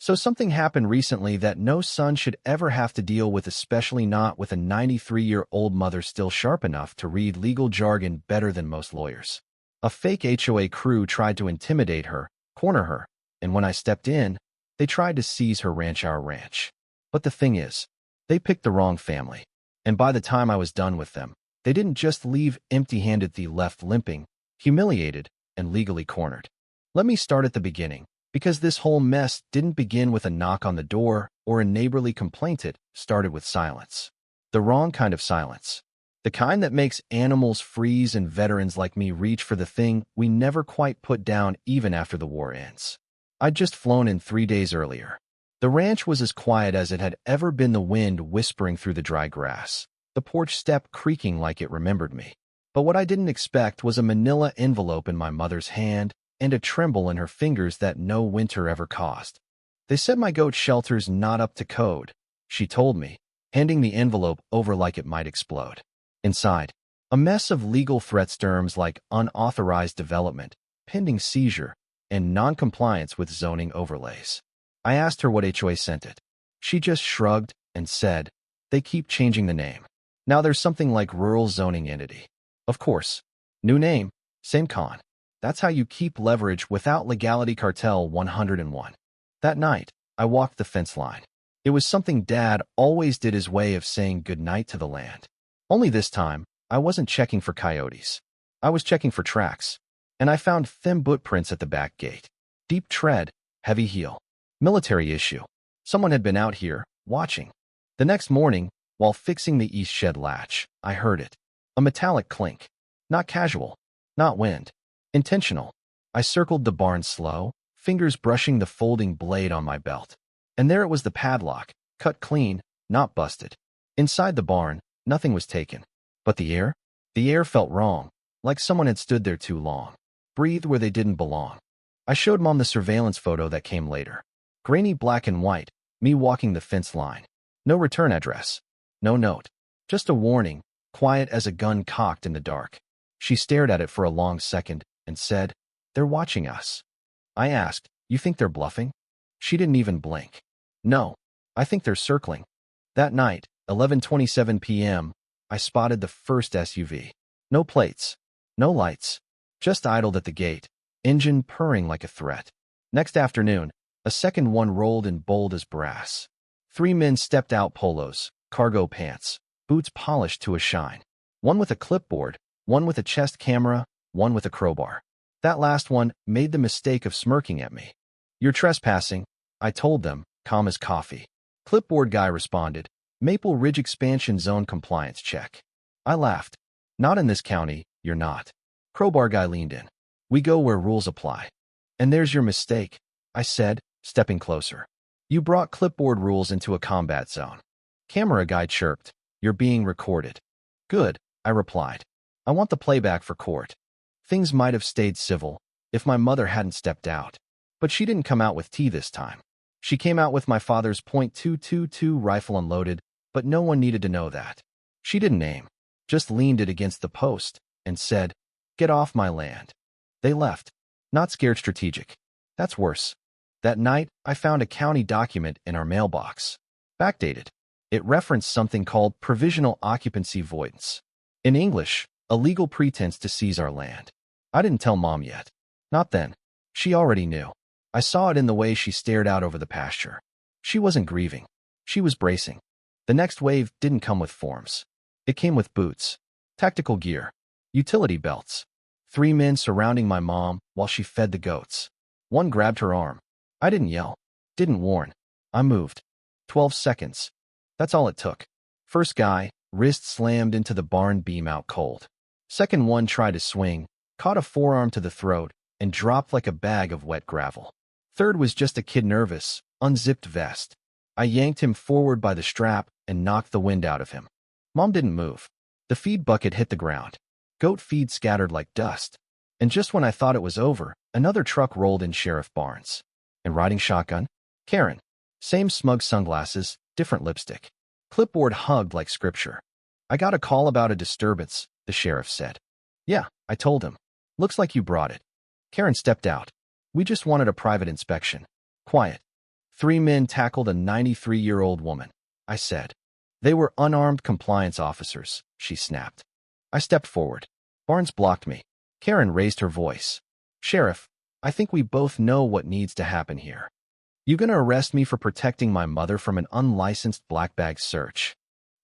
So something happened recently that no son should ever have to deal with, especially not with a 93-year-old mother still sharp enough to read legal jargon better than most lawyers. A fake HOA crew tried to intimidate her, corner her, and when I stepped in, they tried to seize her ranch, our ranch. But the thing is, they picked the wrong family. And by the time I was done with them, they didn't just leave empty-handed, they left limping, humiliated, and legally cornered. Let me start at the beginning, because this whole mess didn't begin with a knock on the door or a neighborly complaint. It started with silence. The wrong kind of silence. The kind that makes animals freeze and veterans like me reach for the thing we never quite put down even after the war ends. I'd just flown in 3 days earlier. The ranch was as quiet as it had ever been, the wind whispering through the dry grass, the porch step creaking like it remembered me. But what I didn't expect was a manila envelope in my mother's hand and a tremble in her fingers that no winter ever caused. They said my goat shelter's not up to code, she told me, handing the envelope over like it might explode. Inside, a mess of legal threats, terms like unauthorized development, pending seizure, and non-compliance with zoning overlays. I asked her what HOA sent it. She just shrugged and said, they keep changing the name. Now there's something like rural zoning entity. Of course. New name, same con. That's how you keep leverage without legality. Cartel 101. That night, I walked the fence line. It was something Dad always did, his way of saying goodnight to the land. Only this time, I wasn't checking for coyotes. I was checking for tracks. And I found thin footprints at the back gate. Deep tread, heavy heel. Military issue. Someone had been out here, watching. The next morning, while fixing the east shed latch, I heard it. A metallic clink. Not casual. Not wind. Intentional. I circled the barn slow, fingers brushing the folding blade on my belt. And there it was, the padlock, cut clean, not busted. Inside the barn, nothing was taken. But the air? The air felt wrong, like someone had stood there too long. Breathed where they didn't belong. I showed Mom the surveillance photo that came later. Grainy black and white, me walking the fence line. No return address. No note. Just a warning, quiet as a gun cocked in the dark. She stared at it for a long second and said, they're watching us. I asked, you think they're bluffing? She didn't even blink. No, I think they're circling. That night, 11:27 p.m., I spotted the first SUV. No plates. No lights. Just idled at the gate, engine purring like a threat. Next afternoon, a second one rolled in bold as brass. 3 men stepped out, polos, cargo pants, boots polished to a shine. One with a clipboard, one with a chest camera, one with a crowbar. That last one made the mistake of smirking at me. You're trespassing, I told them, calm as coffee. Clipboard guy responded, Maple Ridge Expansion Zone compliance check. I laughed. Not in this county, you're not. Crowbar guy leaned in. We go where rules apply. And there's your mistake, I said, stepping closer. You brought clipboard rules into a combat zone. Camera guy chirped. You're being recorded. Good, I replied. I want the playback for court. Things might have stayed civil if my mother hadn't stepped out. But she didn't come out with tea this time. She came out with my father's .222 rifle unloaded, but no one needed to know that. She didn't aim, just leaned it against the post and said, get off my land. They left. Not scared, strategic. That's worse. That night, I found a county document in our mailbox. Backdated. It referenced something called provisional occupancy voidance. In English, a legal pretense to seize our land. I didn't tell Mom yet. Not then. She already knew. I saw it in the way she stared out over the pasture. She wasn't grieving. She was bracing. The next wave didn't come with forms. It came with boots, tactical gear, utility belts. 3 men surrounding my mom while she fed the goats. One grabbed her arm. I didn't yell. Didn't warn. I moved. 12 seconds. That's all it took. First guy, wrist slammed into the barn beam, out cold. Second one tried to swing, caught a forearm to the throat, and dropped like a bag of wet gravel. Third was just a kid, nervous, unzipped vest. I yanked him forward by the strap and knocked the wind out of him. Mom didn't move. The feed bucket hit the ground. Goat feed scattered like dust. And just when I thought it was over, another truck rolled in. Sheriff Barnes. And riding shotgun? Karen. Same smug sunglasses, different lipstick. Clipboard hugged like scripture. I got a call about a disturbance, the sheriff said. Yeah, I told him. Looks like you brought it. Karen stepped out. We just wanted a private inspection. Quiet. 3 men tackled a 93-year-old woman, I said. They were unarmed compliance officers, she snapped. I stepped forward. Barnes blocked me. Karen raised her voice. Sheriff, I think we both know what needs to happen here. You gonna arrest me for protecting my mother from an unlicensed black bag search?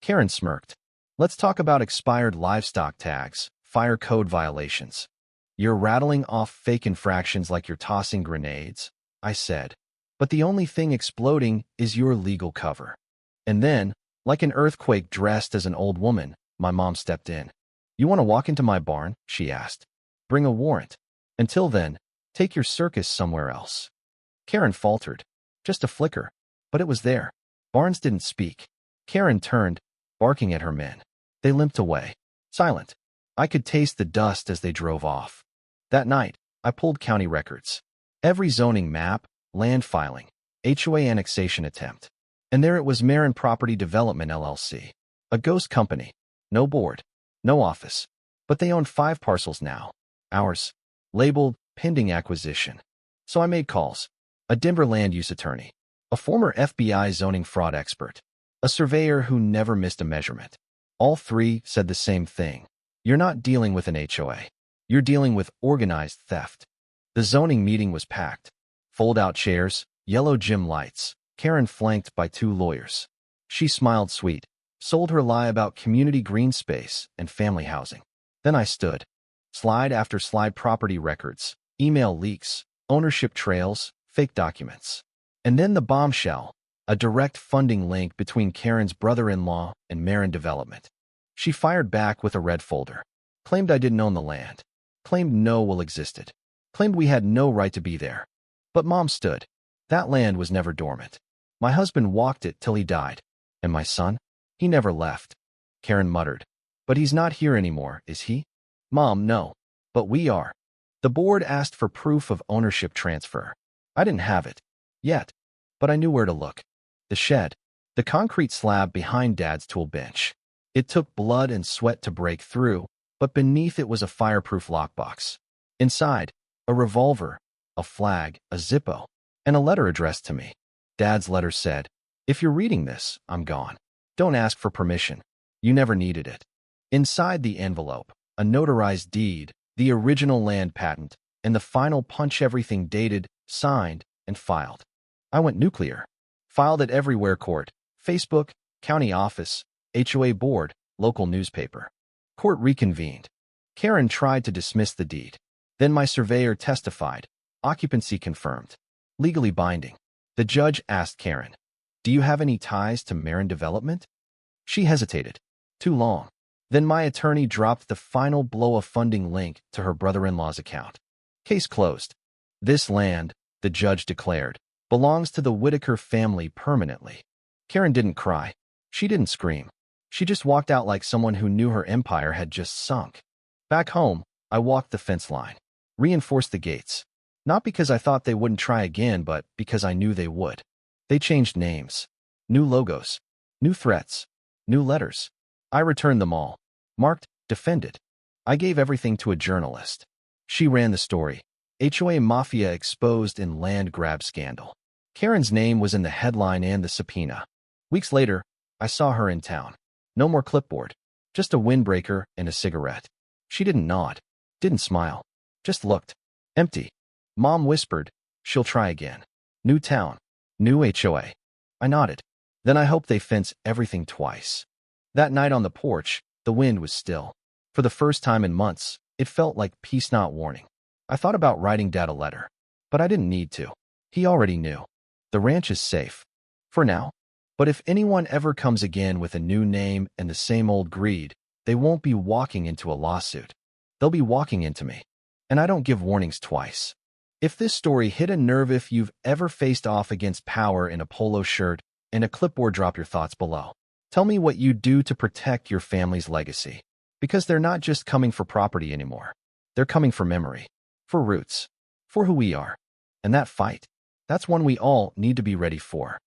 Karen smirked. Let's talk about expired livestock tags, fire code violations. You're rattling off fake infractions like you're tossing grenades, I said. But the only thing exploding is your legal cover. And then, like an earthquake dressed as an old woman, my mom stepped in. You want to walk into my barn? She asked. Bring a warrant. Until then, take your circus somewhere else. Karen faltered. Just a flicker. But it was there. Barnes didn't speak. Karen turned, barking at her men. They limped away. Silent. I could taste the dust as they drove off. That night, I pulled county records. Every zoning map, land filing, HOA annexation attempt. And there it was, Marin Property Development LLC. A ghost company. No board. No office. But they own 5 parcels now. Ours. Labeled, pending acquisition. So I made calls. A Denver land use attorney. A former FBI zoning fraud expert. A surveyor who never missed a measurement. All 3 said the same thing. You're not dealing with an HOA. You're dealing with organized theft. The zoning meeting was packed. Fold-out chairs, yellow gym lights. Karen flanked by 2 lawyers. She smiled sweet. Sold her lie about community green space and family housing. Then I stood. Slide after slide, property records, email leaks, ownership trails, fake documents. And then the bombshell, a direct funding link between Karen's brother-in-law and Marin Development. She fired back with a red folder. Claimed I didn't own the land. Claimed no will existed. Claimed we had no right to be there. But Mom stood. That land was never dormant. My husband walked it till he died. And my son? He never left. Karen muttered. But he's not here anymore, is he? Mom, no. But we are. The board asked for proof of ownership transfer. I didn't have it. Yet. But I knew where to look. The shed. The concrete slab behind Dad's tool bench. It took blood and sweat to break through, but beneath it was a fireproof lockbox. Inside, a revolver, a flag, a Zippo, and a letter addressed to me. Dad's letter said, If you're reading this, I'm gone. Don't ask for permission. You never needed it. Inside the envelope, a notarized deed, the original land patent, and the final punch, everything dated, signed, and filed. I went nuclear. Filed it everywhere: court, Facebook, county office, HOA board, local newspaper. Court reconvened. Karen tried to dismiss the deed. Then my surveyor testified. Occupancy confirmed. Legally binding. The judge asked Karen, Do you have any ties to Marin Development? She hesitated. Too long. Then my attorney dropped the final blow, of funding link to her brother-in-law's account. Case closed. This land, the judge declared, belongs to the Whitaker family permanently. Karen didn't cry. She didn't scream. She just walked out like someone who knew her empire had just sunk. Back home, I walked the fence line. Reinforced the gates. Not because I thought they wouldn't try again, but because I knew they would. They changed names. New logos. New threats. New letters. I returned them all. Marked, defended. I gave everything to a journalist. She ran the story. HOA Mafia exposed in land grab scandal. Karen's name was in the headline and the subpoena. Weeks later, I saw her in town. No more clipboard. Just a windbreaker and a cigarette. She didn't nod. Didn't smile. Just looked. Empty. Mom whispered, She'll try again. New town. New HOA. I nodded. Then I hoped they fence everything twice. That night on the porch, the wind was still. For the first time in months, it felt like peace, not warning. I thought about writing Dad a letter. But I didn't need to. He already knew. The ranch is safe. For now. But if anyone ever comes again with a new name and the same old greed, they won't be walking into a lawsuit. They'll be walking into me. And I don't give warnings twice. If this story hit a nerve, if you've ever faced off against power in a polo shirt and a clipboard, drop your thoughts below. Tell me what you do to protect your family's legacy. Because they're not just coming for property anymore. They're coming for memory. For roots. For who we are. And that fight, that's one we all need to be ready for.